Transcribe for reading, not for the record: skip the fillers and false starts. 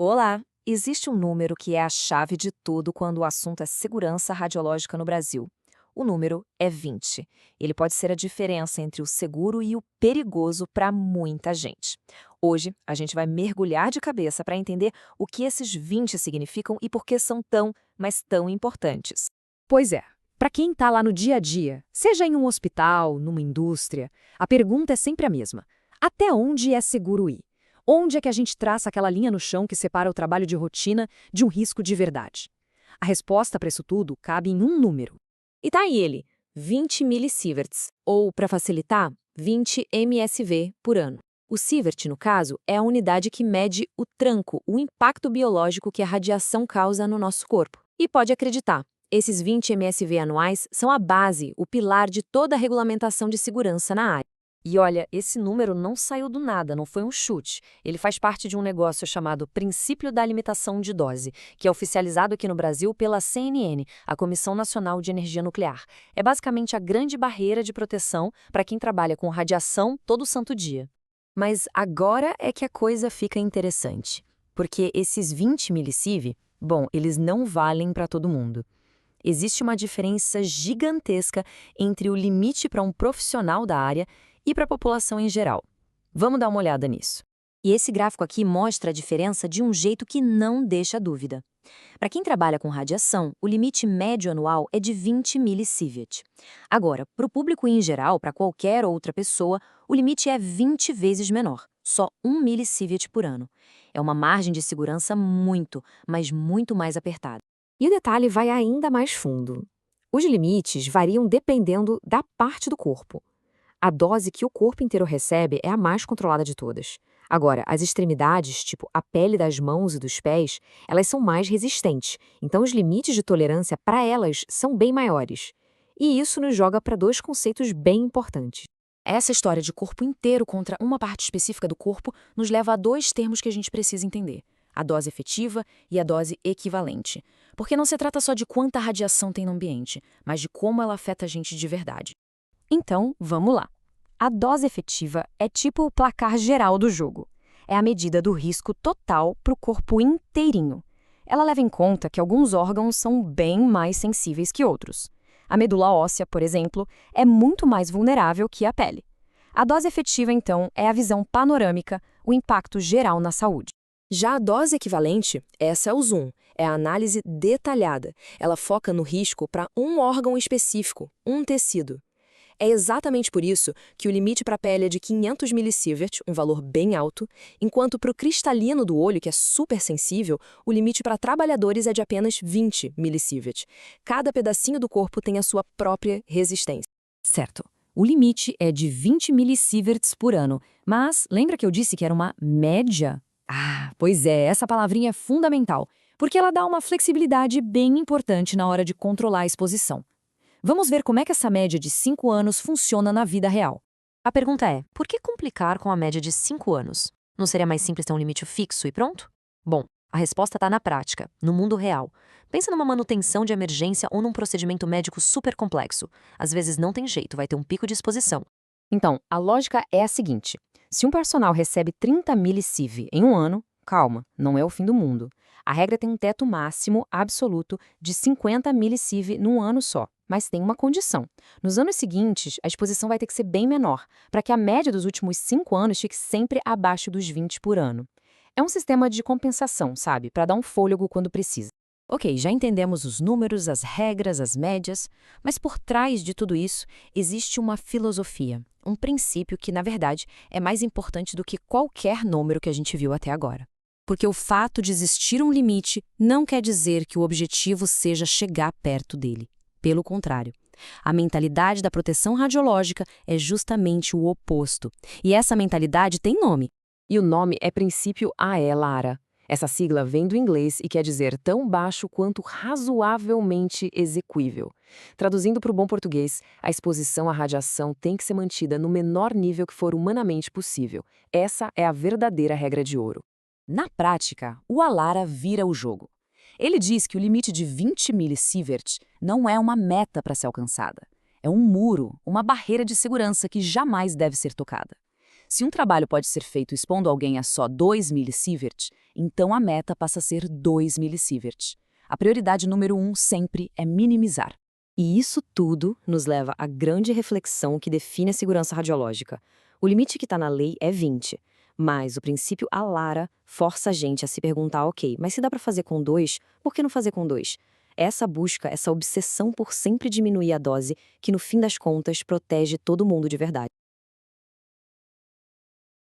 Olá! Existe um número que é a chave de tudo quando o assunto é segurança radiológica no Brasil. O número é 20. Ele pode ser a diferença entre o seguro e o perigoso para muita gente. Hoje, a gente vai mergulhar de cabeça para entender o que esses 20 significam e por que são tão, mas tão importantes. Pois é, para quem está lá no dia a dia, seja em um hospital, numa indústria, a pergunta é sempre a mesma. Até onde é seguro ir? Onde é que a gente traça aquela linha no chão que separa o trabalho de rotina de um risco de verdade? A resposta para isso tudo cabe em um número. E tá aí ele, 20 millisieverts, ou, para facilitar, 20 mSv por ano. O sievert, no caso, é a unidade que mede o tranco, o impacto biológico que a radiação causa no nosso corpo. E pode acreditar, esses 20 mSv anuais são a base, o pilar de toda a regulamentação de segurança na área. E olha, esse número não saiu do nada, não foi um chute. Ele faz parte de um negócio chamado Princípio da Limitação de Dose, que é oficializado aqui no Brasil pela CNN, a Comissão Nacional de Energia Nuclear. É basicamente a grande barreira de proteção para quem trabalha com radiação todo santo dia. Mas agora é que a coisa fica interessante, porque esses 20 milisieve, bom, eles não valem para todo mundo. Existe uma diferença gigantesca entre o limite para um profissional da área e para a população em geral. Vamos dar uma olhada nisso. E esse gráfico aqui mostra a diferença de um jeito que não deixa dúvida. Para quem trabalha com radiação, o limite médio anual é de 20 milisievert. Agora, para o público em geral, para qualquer outra pessoa, o limite é 20 vezes menor, só 1 milisievert por ano. É uma margem de segurança muito, mas muito mais apertada. E o detalhe vai ainda mais fundo. Os limites variam dependendo da parte do corpo. A dose que o corpo inteiro recebe é a mais controlada de todas. Agora, as extremidades, tipo a pele das mãos e dos pés, elas são mais resistentes, então os limites de tolerância para elas são bem maiores. E isso nos joga para dois conceitos bem importantes. Essa história de corpo inteiro contra uma parte específica do corpo nos leva a dois termos que a gente precisa entender: a dose efetiva e a dose equivalente. Porque não se trata só de quanta radiação tem no ambiente, mas de como ela afeta a gente de verdade. Então, vamos lá. A dose efetiva é tipo o placar geral do jogo. É a medida do risco total para o corpo inteirinho. Ela leva em conta que alguns órgãos são bem mais sensíveis que outros. A medula óssea, por exemplo, é muito mais vulnerável que a pele. A dose efetiva, então, é a visão panorâmica, o impacto geral na saúde. Já a dose equivalente, essa é o zoom, é a análise detalhada. Ela foca no risco para um órgão específico, um tecido. É exatamente por isso que o limite para a pele é de 500 milisievert, um valor bem alto, enquanto para o cristalino do olho, que é super sensível, o limite para trabalhadores é de apenas 20 milisievert. Cada pedacinho do corpo tem a sua própria resistência. Certo. O limite é de 20 millisieverts por ano, mas lembra que eu disse que era uma média? Ah, pois é, essa palavrinha é fundamental, porque ela dá uma flexibilidade bem importante na hora de controlar a exposição. Vamos ver como é que essa média de 5 anos funciona na vida real. A pergunta é, por que complicar com a média de 5 anos? Não seria mais simples ter um limite fixo e pronto? Bom, a resposta está na prática, no mundo real. Pensa numa manutenção de emergência ou num procedimento médico super complexo. Às vezes não tem jeito, vai ter um pico de exposição. Então, a lógica é a seguinte: se um personal recebe 30 milisieve em um ano, calma, não é o fim do mundo. A regra tem um teto máximo absoluto de 50 milisieve num ano só, mas tem uma condição. Nos anos seguintes, a exposição vai ter que ser bem menor, para que a média dos últimos 5 anos fique sempre abaixo dos 20 por ano. É um sistema de compensação, sabe, para dar um fôlego quando precisa. Ok, já entendemos os números, as regras, as médias, mas por trás de tudo isso existe uma filosofia, um princípio que, na verdade, é mais importante do que qualquer número que a gente viu até agora. Porque o fato de existir um limite não quer dizer que o objetivo seja chegar perto dele. Pelo contrário, a mentalidade da proteção radiológica é justamente o oposto. E essa mentalidade tem nome. E o nome é princípio AELARA. Essa sigla vem do inglês e quer dizer tão baixo quanto razoavelmente execuível. Traduzindo para o bom português, a exposição à radiação tem que ser mantida no menor nível que for humanamente possível. Essa é a verdadeira regra de ouro. Na prática, o ALARA vira o jogo. Ele diz que o limite de 20 milisievert não é uma meta para ser alcançada. É um muro, uma barreira de segurança que jamais deve ser tocada. Se um trabalho pode ser feito expondo alguém a só 2 millisieverts, então a meta passa a ser 2 millisieverts. A prioridade número 1 sempre é minimizar. E isso tudo nos leva à grande reflexão que define a segurança radiológica. O limite que está na lei é 20, mas o princípio ALARA força a gente a se perguntar, ok, mas se dá para fazer com 2, por que não fazer com 2? Essa busca, essa obsessão por sempre diminuir a dose, que no fim das contas protege todo mundo de verdade.